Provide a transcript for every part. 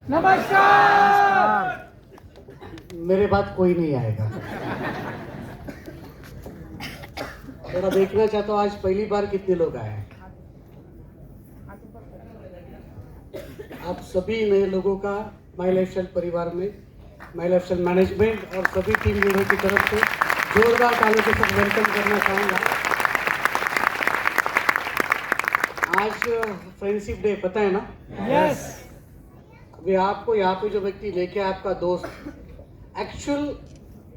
नमस्कार। मेरे बाद कोई नहीं आएगा। थोड़ा देखना चाहता हूँ आज पहली बार कितने लोग आए हैं। आप सभी नए लोगों का माई लाइफस्टाइल परिवार में, माई लाइफस्टाइल मैनेजमेंट और सभी टीम लीडर की तरफ से जोरदार तालियों के साथ वेलकम करना चाहूँगा। आज फ्रेंडशिप डे पता है ना? यस। अभी आपको यहाँ पे जो व्यक्ति लेके आया आपका दोस्त, एक्चुअल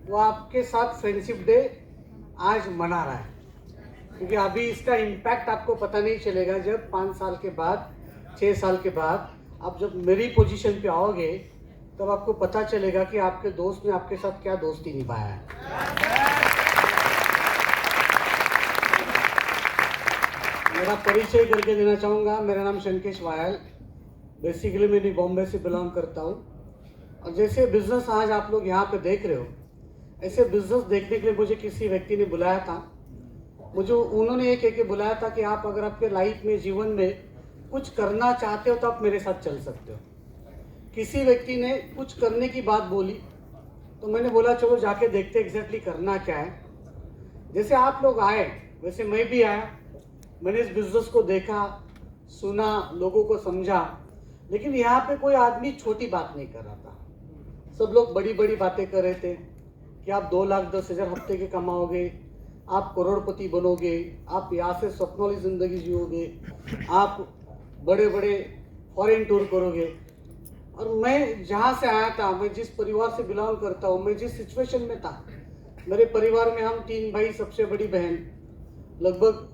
वो आपके साथ फ्रेंडशिप डे आज मना रहा है, क्योंकि अभी इसका इम्पैक्ट आपको पता नहीं चलेगा। जब 5 साल के बाद, 6 साल के बाद आप जब मेरी पोजीशन पे आओगे तब आपको पता चलेगा कि आपके दोस्त ने आपके साथ क्या दोस्ती निभाया है। मेरा परिचय करके देना चाहूँगा। मेरा नाम शंकेश वायल, बेसिकली मैं बॉम्बे से बिलोंग करता हूँ। और जैसे बिजनेस आज आप लोग यहाँ पे देख रहे हो, ऐसे बिजनेस देखने के लिए मुझे किसी व्यक्ति ने बुलाया था। मुझे उन्होंने ये कह के बुलाया था कि आप अगर आपके लाइफ में, जीवन में कुछ करना चाहते हो तो आप मेरे साथ चल सकते हो। किसी व्यक्ति ने कुछ करने की बात बोली तो मैंने बोला चलो जाके देखते एग्जैक्टली करना क्या है। जैसे आप लोग आए वैसे मैं भी आया। मैंने इस बिजनेस को देखा, सुना, लोगों को समझा, लेकिन यहाँ पे कोई आदमी छोटी बात नहीं कर रहा था। सब लोग बड़ी बड़ी बातें कर रहे थे कि आप 2,10,000 हफ्ते के कमाओगे, आप करोड़पति बनोगे, आप यहाँ से स्वप्न वाली जिंदगी जियोगे, आप बड़े बड़े फॉरेन टूर करोगे। और मैं जहाँ से आया था, मैं जिस परिवार से बिलोंग करता हूँ, मैं जिस सिचुएशन में था, मेरे परिवार में हम 3 भाई, सबसे बड़ी बहन। लगभग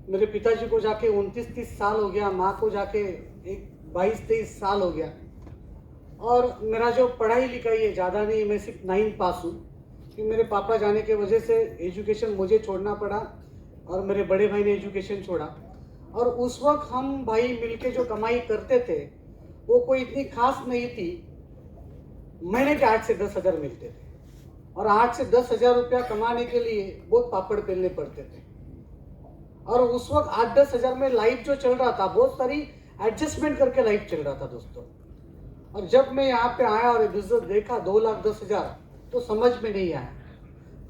मेरे पिताजी को जाके 29-30 साल हो गया, माँ को जाके एक 22-23 साल हो गया। और मेरा जो पढ़ाई लिखाई है ज़्यादा नहीं, मैं सिर्फ 9 पास हूँ, कि मेरे पापा जाने के वजह से एजुकेशन मुझे छोड़ना पड़ा और मेरे बड़े भाई ने एजुकेशन छोड़ा। और उस वक्त हम भाई मिलके जो कमाई करते थे वो कोई इतनी खास नहीं थी। महीने के 8 से 10 हज़ार मिलते थे, और 8 से 10 हज़ार रुपया कमाने के लिए बहुत पापड़ बेलने पड़ते थे। और उस वक्त 8-10 हज़ार में लाइफ जो चल रहा था, बहुत सारी एडजस्टमेंट करके लाइफ चल रहा था दोस्तों। और जब मैं यहाँ पे आया और बिजनेस देखा 2,10,000, तो समझ में नहीं आया।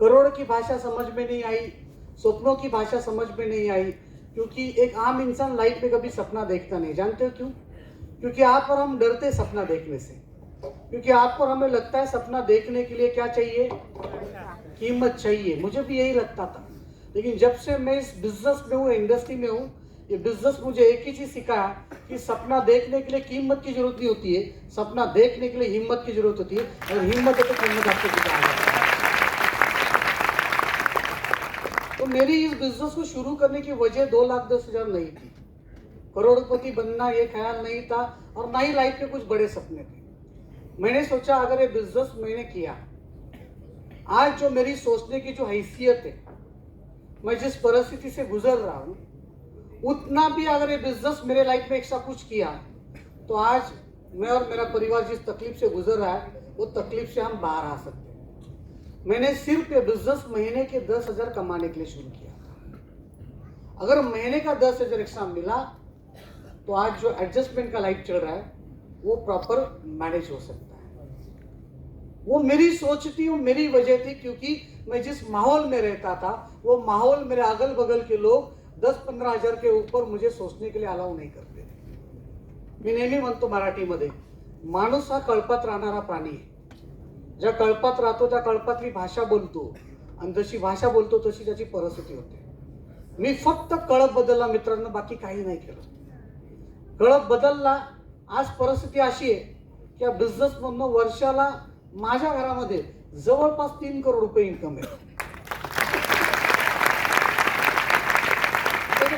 करोड़ की भाषा समझ में नहीं आई, सपनों की भाषा समझ में नहीं आई, क्योंकि एक आम इंसान लाइफ में कभी सपना देखता नहीं। जानते हो क्यों? क्योंकि आप और हम डरते सपना देखने से, क्योंकि आपको और हमें लगता है सपना देखने के लिए क्या चाहिए? कीमत चाहिए। मुझे भी यही लगता था, लेकिन जब से मैं इस बिजनेस में हूँ, इंडस्ट्री में हूँ, ये बिजनेस मुझे एक ही चीज सिखाया कि सपना देखने के लिए कीमत की जरूरत नहीं होती है, सपना देखने के लिए हिम्मत की जरूरत होती है। और हिम्मत है तो कीमत आपको दिखा है। तो मेरी इस बिजनेस को शुरू करने की वजह 2,10,000 नहीं थी, करोड़पति बनना ये ख्याल नहीं था, और ना ही लाइफ के कुछ बड़े सपने थे। मैंने सोचा अगर ये बिजनेस मैंने किया, आज जो मेरी सोचने की जो हैसियत है, मैं जिस परिस्थिति से गुजर रहा हूँ, उतना भी अगर ये बिजनेस मेरे लाइफ में एक्स्ट्रा कुछ किया तो आज मैं और मेरा परिवार जिस तकलीफ से गुजर रहा है वो तकलीफ से हम बाहर आ सकते हैं। मैंने सिर्फ ये बिजनेस महीने के 10,000 कमाने के लिए शुरू किया था। अगर महीने का 10,000 एक्स्ट्रा मिला तो आज जो एडजस्टमेंट का लाइफ चल रहा है वो प्रॉपर मैनेज हो सकता है। वो मेरी सोच थी, वो मेरी वजह थी, क्योंकि मैं जिस माहौल में रहता था वो माहौल मेरे अगल बगल के लोग 10-15 हज़ार के ऊपर मुझे सोचने के लिए अलाउ नहीं करते थे। मी नेहमी म्हणतो मराठीमध्ये, माणूस हा कळपात राहणारा प्राणी आहे। ज्या कळपात राहतो त्या कळपातली भाषा बोलतो, आणि जशी भाषा बोलतो तशी त्याची परिस्थिती होते। मी फक्त कळप बदलला मित्रांनो, बाकी काही नाही केलं। कळप बदलला, आज परिस्थिती अशी आहे की या बिझनेस मधनं वर्षाला माझ्या घरामध्ये जवळपास 3 करोड रुपये इन्कम आहे।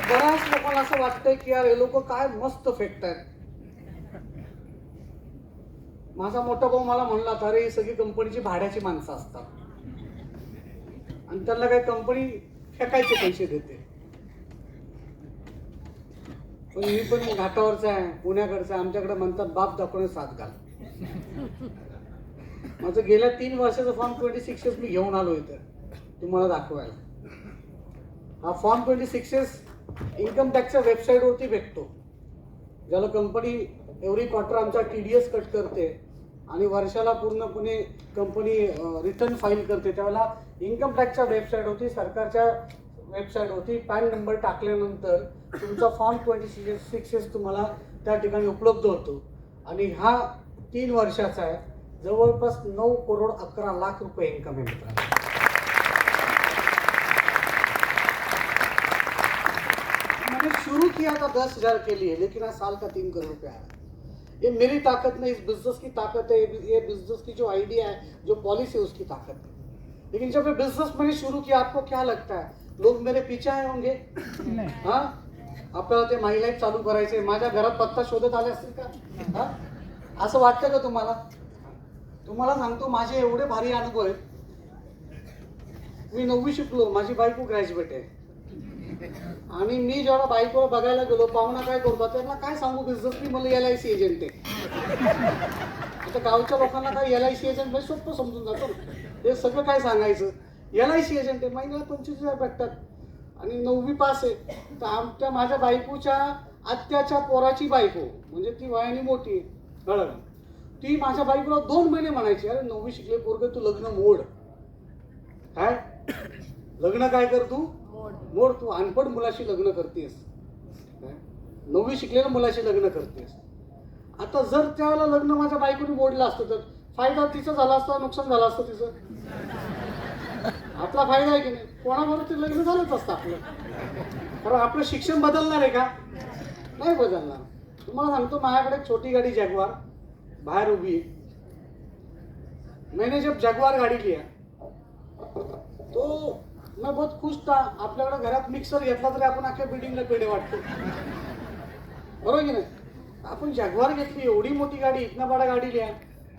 बऱ्याच लोकांना असं वाटतंय की यार हे लोक काय मस्त फेकतायत। माझा मोठा भाऊ मला म्हणला होता, अरे ही सगळी कंपनीची भाड्याची माणसं असतात आणि त्यांना काही कंपनी फेकायचे पैसे देते। पण मी पण घाटावरचा आहे, पुण्याकडचा आहे, आमच्याकडे म्हणतात बाप दाखवणे साथ घाल। माझं गेल्या 3 वर्षाचं फॉर्म 26S मी घेऊन आलो इथं तुम्हाला दाखवायला। हा फॉर्म 26S इन्कम टॅक्सच्या वेबसाईटवरती भेटतो। ज्याला कंपनी एव्हरी क्वार्टर आमचा TDS कट करते आणि वर्षाला पूर्णपणे कंपनी रिटर्न फाईल करते. त्यावेळेला इन्कम टॅक्सच्या वेबसाईट होती, सरकारच्या वेबसाईट होती. पॅन नंबर टाकल्यानंतर तुमचा फॉर्म 26 तुम्हाला त्या ठिकाणी उपलब्ध होतो. आणि हा 3 वर्षाचा आहे. जवळपास 9 करोड 11 लाख रुपये इन्कम आहे मित्रांनो. मैंने शुरू किया था 10,000 के लिए, लेकिन आज साल का 3 करोड़ रुपया आया. ये मेरी ताकत नहीं, इस बिजनेस की ताकत है. ये बिजनेस की जो आइडिया है, जो पॉलिसी है, उसकी ताकत है. लेकिन जब ये बिजनेस मैंने शुरू किया, आपको क्या लगता है लोग मेरे पीछे आए होंगे? हाँ, आपल्याला ते माय लाईफ चालू करायचे, माझ्या घरात पत्ता शोधत आले असतील का? हा, असं वाटतं का तुम्हाला? तुम्हाला सांगतो माझे एवढे भारी अनुभव आहेत. मी 9वी शिकलो, माझी बायको ग्रॅज्युएट आहे. आणि मी जेव्हा बायकोला बघायला गेलो, पाहुणा काय करतो, त्यांना काय सांगू बिझनेस, मी मला LIC एजंट आहे. आता गावच्या लोकांना काय LIC एजंट म्हणजे सोपं समजून जातो. हे सगळं काय सांगायचं, LIC एजंट आहे, महिन्याला 25,000 भेटतात आणि 9वी पास आहे. तर माझ्या बायकोच्या आत्याच्या पोराची बायको, म्हणजे ती वयाने मोठी आहे, कळलं? ती माझ्या बायकोला 2 महिने म्हणायची, अरे 9वी शिकले पोरगे, तू लग्न मोड. काय लग्न काय कर, तू मोड. तू अनपढ मुलाशी लग्न करतेस, 9वी शिकलेल्या मुलाशी लग्न करतेस. आता जर त्यावेळेला लग्न माझ्या बायकोने मोडलं असतं तर फायदा तिचा झाला असता, नुकसान झालं असतं तिचं? आपला फायदा आहे की नाही? कोणाबरोबर ते लग्न झालंच असतं आपलं. कारण आपलं शिक्षण बदलणार आहे का? नाही बदलणार. तुम्हाला सांगतो, माझ्याकडे एक छोटी गाडी जॅग्वार बाहर उभी है. मैंने जब जगवार गाड़ी लिया तो मैं बहुत खुश था. आपल्याकडे घरात मिक्सर घेतला तरी आपण अख्ख्या बिल्डिंगला पेढे वाटतो, बरोबर की नाही? आपण जगवार घेतली, एवढी मोठी गाड़ी, इतना बड़ा गाड़ी लिया.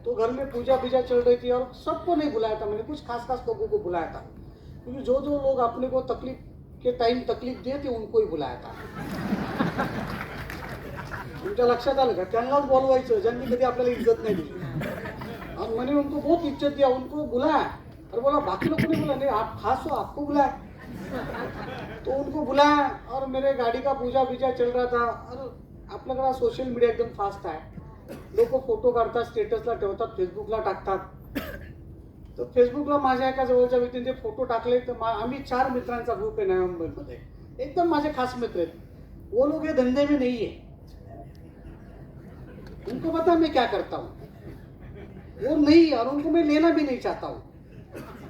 तो घर में पूजा पूजा चल रही थी और सबको नहीं बुलाया था मैंने, कुछ खास खास लोगों को बुलाया था. क्योंकि जो जो लोग अपने को तकलीफ के टाइम तकलीफ दिए थे उनको ही बुलाया था. तुमच्या लक्षात आलं का? त्यांनाच बोलवायचं ज्यांनी कधी आपल्याला इज्जत नाही दिली. और मैंने उनको बहुत इज्जत दिया, उनको बुलाया. और बोला बाकी लोगों ने बोला नहीं आप खास हो, आपको बुलाया. तो उनको बुलाया और मेरे गाड़ी का पूजा पूजा चल रहा था. और आपल्याकडे सोशल मीडिया एकदम फास्ट आहे. लोक फोटो काढतात, स्टेटसला ठेवतात, फेसबुकला टाकतात. तर फेसबुकला माझ्या एका जवळच्या व्यक्तीने ते फोटो टाकले. तर आम्ही 4 मित्रांचा ग्रुप आहे नवी मुंबईमध्ये, एकदम माझे खास मित्र आहेत. वो लोग ये धंधे में नहीं है, उनको पता मैं क्या करता हूँ. वो नहीं, और उनको मैं लेना भी नहीं चाहता हूँ.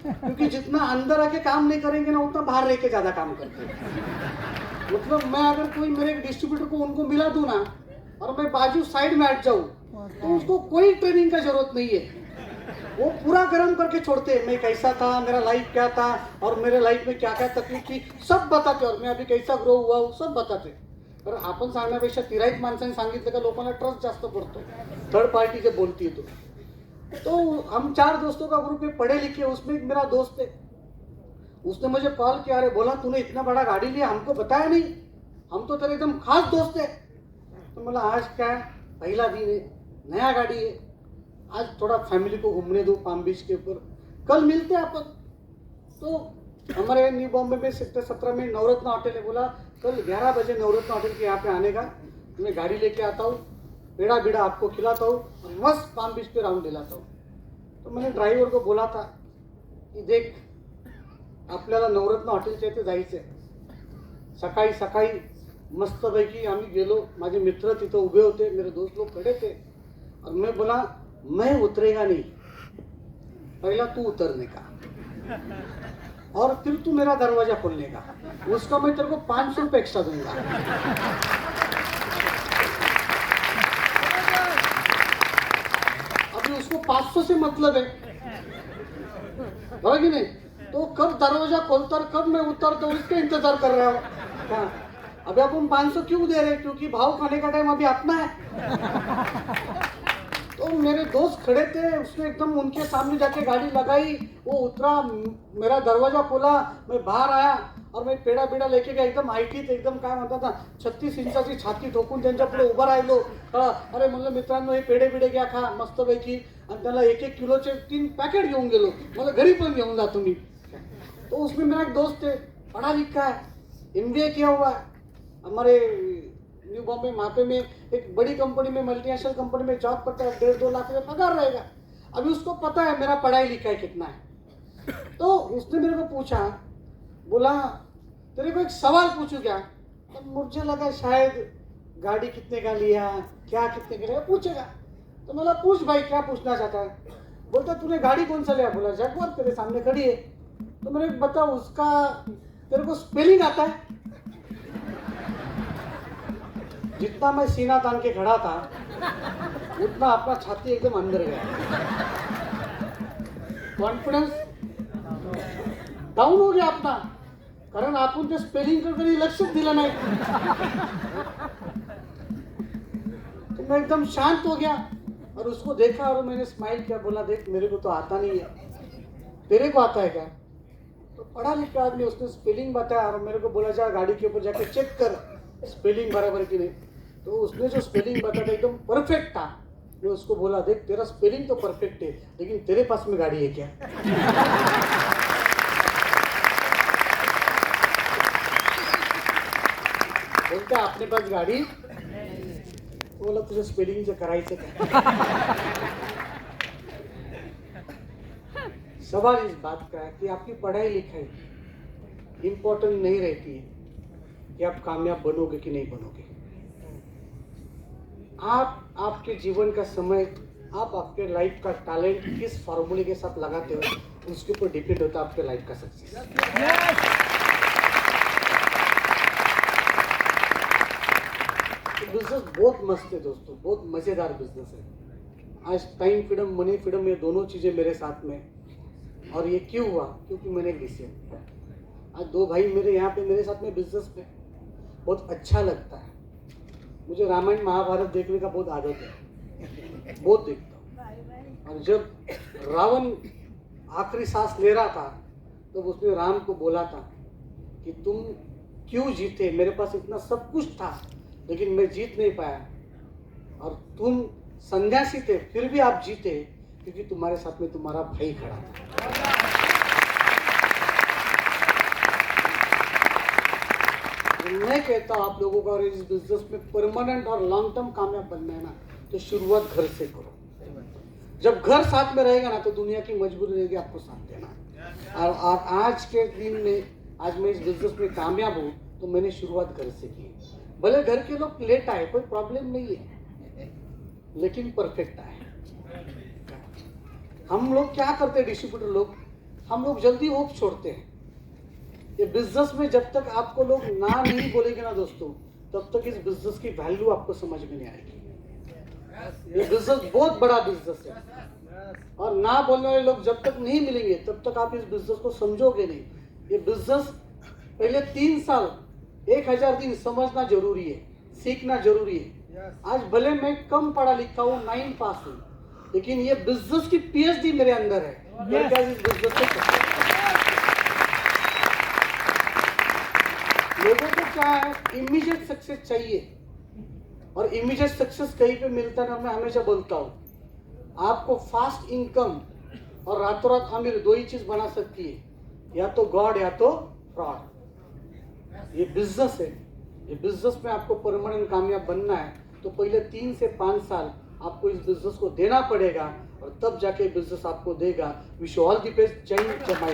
क्योंकि जितना अंदर आके काम नहीं करेंगे ना, उतना बाहर रह के ज्यादा काम करते हैं. मतलब मैं अगर कोई मेरे डिस्ट्रीब्यूटर को उनको मिला दूं ना और मैं बाजू साइड में हट जाऊं तो उसको कोई ट्रेनिंग का जरूरत नहीं है. वो पूरा गर्म करके छोड़ते हैं. मैं कैसा था, मेरा लाइफ क्या था और मेरे लाइफ में क्या क्या तकलीफ थी, सब बताते. और मैं अभी कैसा ग्रो हुआ हूँ, सब बताते. तर आपण सांगण्यापेक्षा तिराईत माणसांनी सांगितलं का लोकांना ट्रस्ट जास्त पडतो. थर्ड पार्टी जे बोलती है तो हम 4 दोस्तों का ग्रुप है, पढ़े लिखे. उसमें एक मेरा दोस्त है, उसने मुझे कॉल किया, अरे बोला तूने इतना बड़ा गाड़ी लिया, हमको बताया नहीं, हम तो तेरे एकदम खास दोस्त है. तो बोला आज क्या पहला दिन है, नया गाड़ी है, आज थोड़ा फैमिली को घूमने दो पाम बीच के ऊपर, कल मिलते हैं अपन. तो हमारे न्यू बॉम्बे में सेक्टर 17 में नवरत्न होटल है. बोला कल 11 बजे नवरत्न होटल के यहाँ पे आने का, मैं गाड़ी लेके आता हूँ, पेड़ा बीड़ा आपको खिलाता हूँ, मस्त पाम बीच पे राउंड दिलाता हूँ. तो मैंने ड्राइवर को बोला था की देख आपल्याला नवरत्न हॉटेलच्या इथे जायचं आहे. सकाळी सकाळी मस्तपैकी आम्ही गेलो. माझे मित्र तिथं उभे होते, मेरे दोस्त लोग खड़े थे. और मैं बोला मैं उतरेगा नहीं, पहला तू उतरने का और फिर तू मेरा दरवाजा खोलने का. उसका मैं तेरे को 500 रुपये एक्स्ट्रा दूंगा. अभी उसको 500 से मतलब है, बराबर कि नहीं? तो कब दरवाजा खोलता और कब मैं उतरता हूँ इसका इंतजार कर रहा हूँ. हाँ, अभी अपन 500 क्यों दे रहे? क्योंकि भाव खाने का टाइम अभी अपना है. तो मेरे दोस्त खड़े थे, उसने एकदम उनके सामने जाके गाड़ी लगाई, वो उतरा, मेरा दरवाजा खोला, मैं बाहर आया और मैं पेड़ा पेड़ा लेके गया. एकदम आयटीत एकदम काय म्हणतात ना 36 इंचाची छाती ठोकून त्यांच्या पुढे उभा राहिलो. अरे म्हणलं मित्रांनो हे पेढे बिडे घ्या, खा मस्तपैकी. आणि त्याला 1-1 किलोचे 3 पॅकेट घेऊन गेलो. मला घरी पण घेऊन जातो मी. तो उसमें मेरा एक दोस्त है, पढ़ा लिखा है, MBA किया हुआ है, हमारे न्यू बॉम्बे वहाँ में एक बड़ी कंपनी में, मल्टीनेशनल कंपनी में जॉब करता है, 1.5-2 लाख रुपये पगार रहेगा। अभी उसको पता है मेरा पढ़ाई लिखाई कितना है, तो उसने मेरे को पूछा, बोला तेरे को एक सवाल पूछूं क्या? तो मुझे लगा शायद गाड़ी कितने का लिया, क्या कितने का लिया पूछेगा। तो बोला पूछ भाई, क्या पूछना चाहता है? बोलता तूने गाड़ी कौन सा लिया? बोला जगुआर, तेरे सामने खड़ी है। तो मैंने बता उसका तेरे को स्पेलिंग आता है? जितना मैं सीना तान के खड़ा था उतना अपना छाती एकदम अंदर गया, कॉन्फिडन्स डाऊन हो गया अपना, कारण आपण ते स्पेलिंग कडे लक्षच दिलं नाही। तो मैं एकदम शांत हो गया और उसको देखा और मैंने स्माइल किया, बोला देख मेरे को तो आता नहीं है, तेरे को आता है क्या? तो पढ़ा लिखा आदमी, उसने स्पेलिंग बताया और मेरे को बोला जा गाड़ी के ऊपर जाके चेक कर स्पेलिंग बराबर की नहीं। तो उसने जो स्पेलिंग बताया एकदम परफेक्ट था। मैं उसको बोला देख तेरा स्पेलिंग तो परफेक्ट है, लेकिन तेरे पास में गाड़ी है क्या? बोलता अपने पास गाड़ी? बोला तुझे स्पेलिंग करायचं काय? सवाल इस बात का है कि आपकी पढ़ाई लिखाई इम्पोर्टेंट नहीं रहती है कि आप कामयाब बनोगे कि नहीं बनोगे। आप आपके जीवन का समय, आप आपके लाइफ का टैलेंट किस फॉर्मूले के साथ लगाते हो, उसके ऊपर डिपेंड होता है आपके लाइफ का सक्सेस। बिजनेस बहुत मस्त है दोस्तों, बहुत मजेदार बिजनेस है। आज टाइम फ्रीडम, मनी फ्रीडम, ये दोनों चीजें मेरे साथ में। और ये क्यों हुआ? क्योंकि मैंने एक डिसीजन किया। आज 2 भाई मेरे यहाँ पे मेरे साथ में बिजनेस पे, बहुत अच्छा लगता है। मुझे रामायण महाभारत देखने का बहुत आदत है, बहुत देखता हूँ। और जब रावण आखिरी सांस ले रहा था तो उसने राम को बोला था कि तुम क्यों जीते, मेरे पास इतना सब कुछ था लेकिन मैं जीत नहीं पाया, और तुम सन्यासी थे फिर भी आप जीते क्योंकि तुम्हारे साथ में तुम्हारा भाई खड़ा था। मैं कहता हूं आप लोगों को, और इस बिजनेस में परमानेंट और लॉन्ग टर्म कामयाब बनना है ना, तो शुरुआत घर से करो। जब घर साथ में रहेगा ना तो दुनिया की मजबूरी रहेगी आपको साथ देना। और आज के दिन में, आज मैं इस बिजनेस में कामयाब हूँ तो मैंने शुरुआत घर से की। भले घर के लोग लेट आए, कोई प्रॉब्लम नहीं है, लेकिन परफेक्ट आए। हम लोग क्या करते हैं डिस्ट्रीब्यूटर लोग, हम लोग जल्दी होप छोड़ते हैं। ये बिजनेस में जब तक आपको लोग ना नहीं बोलेंगे ना दोस्तों, तब तक इस बिजनेस की वैल्यू आपको समझ में नहीं आएगी। ये बिजनेस बहुत बड़ा बिजनेस है, और ना बोलने वाले लोग जब तक नहीं मिलेंगे तब तक आप इस बिजनेस को समझोगे नहीं। ये बिजनेस पहले 3 साल 1000 दिन समझना जरूरी है, सीखना जरूरी है। आज भले मैं कम पढ़ा लिखा हूँ, 9 पास हूँ, लेकिन ये बिजनेस की PhD मेरे अंदर है। इस बिजनेस से लोगों को क्या है, इमीडिएट सक्सेस चाहिए, और इमीडिएट सक्सेस कहीं पे मिलता है ना। मैं हमेशा बोलता हूँ आपको फास्ट इनकम और रातों रात अमीर 2 ही चीज बना सकती है, या तो गॉड या तो फ्रॉड। ये बिजनेस है, ये बिजनेस में आपको परमानेंट कामयाब बनना है तो पहले 3 से 5 साल आपको इस बिजनेस को देना पड़ेगा, और तब जाके बिजनेस आपको देगा। Wish you all the best. जय हिंद, जय माय।